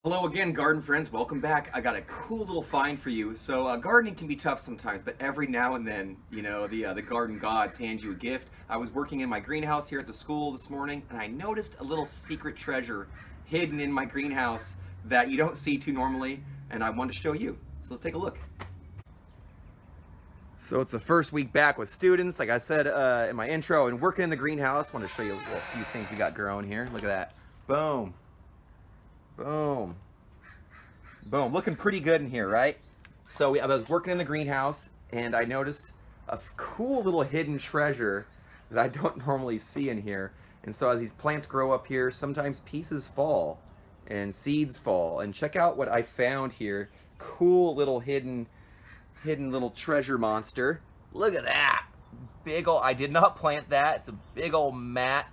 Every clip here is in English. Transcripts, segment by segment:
Hello again, garden friends. Welcome back. I got a cool little find for you. So gardening can be tough sometimes, but every now and then, the garden gods hand you a gift. I was working in my greenhouse here at the school this morning, and I noticed a little secret treasure hidden in my greenhouse that you don't see too normally, and I wanted to show you. So let's take a look. So it's the first week back with students. Like I said in my intro, and working in the greenhouse. I want to show you a few things we got growing here. Look at that. Boom. Boom. Boom. Looking pretty good in here, right? So I was working in the greenhouse and I noticed a cool little hidden treasure that I don't normally see in here. And so as these plants grow up here, sometimes pieces fall and seeds fall. And check out what I found here. Cool little hidden little treasure monster. Look at that. Big old, I did not plant that. It's a big old mat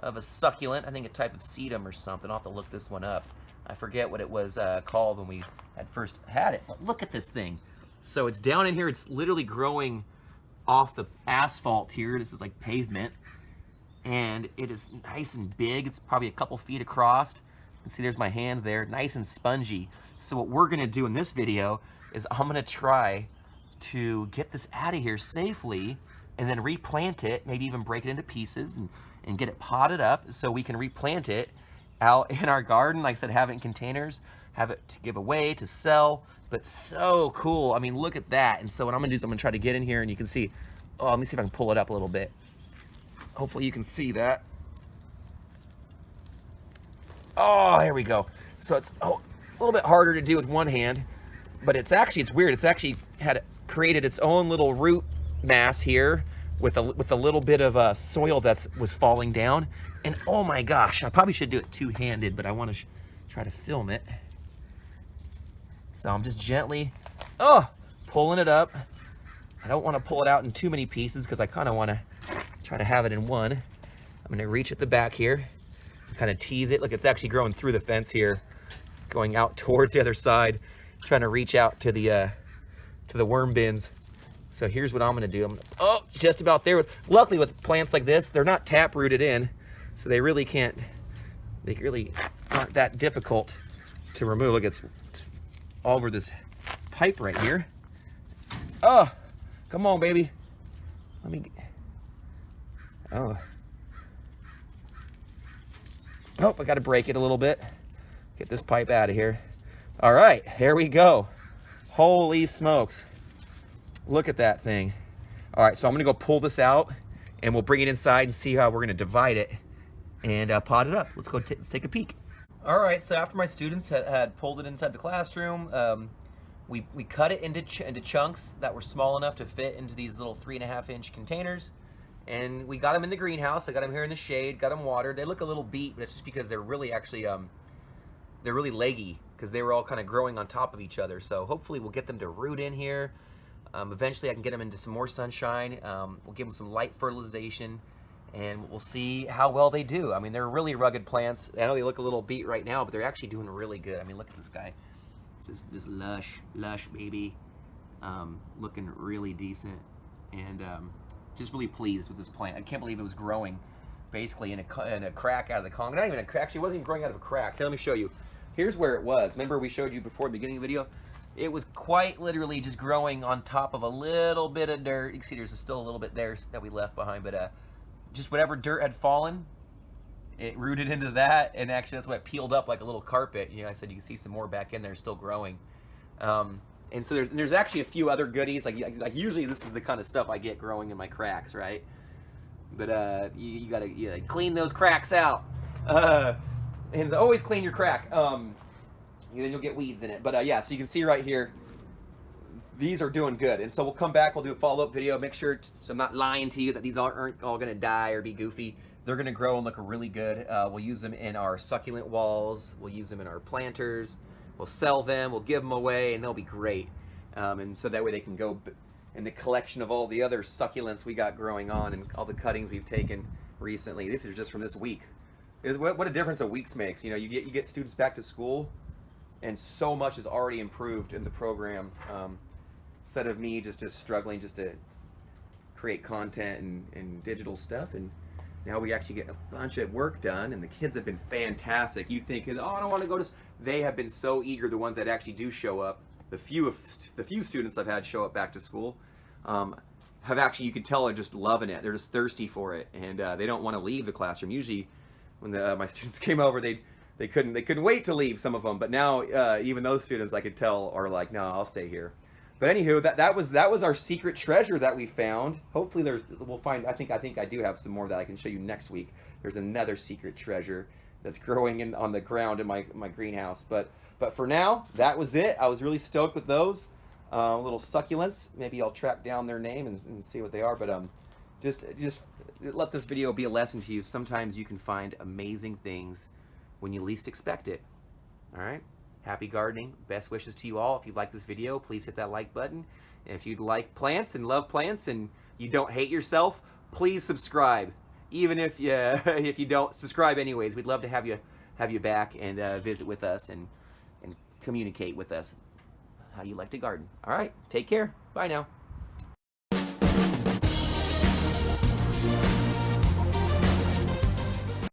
of a succulent. I think a type of sedum or something. I'll have to look this one up. I forget what it was called when we had first had it, but look at this thing. So it's down in here, it's literally growing off the asphalt here. This is like pavement, and it is nice and big. It's probably a couple feet across. You can see there's my hand there, nice and spongy. So what we're gonna do in this video is I'm gonna try to get this out of here safely and then replant it, maybe even break it into pieces and get it potted up so we can replant it out in our garden. Like I said, have it in containers, have it to give away, to sell, but so cool. I mean, look at that. And so what I'm gonna do is I'm gonna try to get in here and you can see, oh, let me see if I can pull it up a little bit. Hopefully you can see that. Oh, here we go. So it's a little bit harder to do with one hand, but it's weird. It's actually created its own little root mass here with a little bit of soil that was falling down. And oh my gosh, I probably should do it two-handed, but I want to try to film it. So I'm just gently, pulling it up. I don't want to pull it out in too many pieces because I kind of want to try to have it in one. I'm going to reach at the back here, kind of tease it. Look, it's actually growing through the fence here, going out towards the other side, trying to reach out to the worm bins. So here's what I'm gonna do. Just about there. Luckily with plants like this, they're not tap rooted in, so they really aren't that difficult to remove. Look, it's all over this pipe right here. Oh, come on, baby. Let me, I gotta break it a little bit. Get this pipe out of here. All right, here we go. Holy smokes. Look at that thing. All right, so I'm gonna go pull this out and we'll bring it inside and see how we're gonna divide it and pot it up. Let's go take a peek. All right, so after my students had pulled it inside the classroom, we cut it into chunks that were small enough to fit into these little 3.5-inch containers. And we got them in the greenhouse. I got them here in the shade, got them watered. They look a little beat, but it's just because they're really they're really leggy because they were all kind of growing on top of each other. So hopefully we'll get them to root in here. Eventually I can get them into some more sunshine. We'll give them some light fertilization and we'll see how well they do. I mean, they're really rugged plants. I know they look a little beat right now, but they're actually doing really good. I mean, look at this guy. It's just lush baby. Looking really decent and just really pleased with this plant. I can't believe it was growing basically in a crack out of the concrete. Not even a crack, actually it wasn't even growing out of a crack. Here, let me show you. Here's where it was. Remember we showed you before the beginning of the video? It was quite literally just growing on top of a little bit of dirt. You can see there's still a little bit there that we left behind, but just whatever dirt had fallen, it rooted into that, and actually that's what peeled up like a little carpet. You know, I said you can see some more back in there still growing. And so there's actually a few other goodies. Like usually this is the kind of stuff I get growing in my cracks, right? But you gotta clean those cracks out. And always clean your crack. Then you'll get weeds in it. But yeah, so you can see right here, these are doing good. And so we'll come back, we'll do a follow-up video, make sure, so I'm not lying to you that these aren't all gonna die or be goofy. They're gonna grow and look really good. We'll use them in our succulent walls, we'll use them in our planters, we'll sell them, we'll give them away, and they'll be great. And so that way they can go in the collection of all the other succulents we got growing on and all the cuttings we've taken recently. This is just from this week. What a difference a week makes. You know, you get students back to school, and so much is already improved in the program. Instead of me just struggling just to create content and digital stuff, and Now we actually get a bunch of work done, and the kids have been fantastic. You think, oh, I don't want to go to. They have been so eager. The ones that actually do show up, the few students I've had show up back to school, have actually, you can tell, are just loving it. They're just thirsty for it, and they don't want to leave the classroom. Usually, when my students came over, they couldn't wait to leave. Some of them, but now even those students, I could tell, are like, no, I'll stay here. But anywho, that was our secret treasure that we found. Hopefully we'll find, I think I do have some more that I can show you next week. There's another secret treasure that's growing on the ground in my greenhouse. But for now, that was it. I was really stoked with those little succulents. Maybe I'll track down their name and see what they are. But just let this video be a lesson to you. Sometimes you can find amazing things when you least expect it. All right? Happy gardening. Best wishes to you all. If you like this video, please hit that like button. And if you like plants and love plants and you don't hate yourself, please subscribe. Even if you don't subscribe anyways, we'd love to have you back and visit with us and communicate with us how you like to garden. All right, take care. Bye now.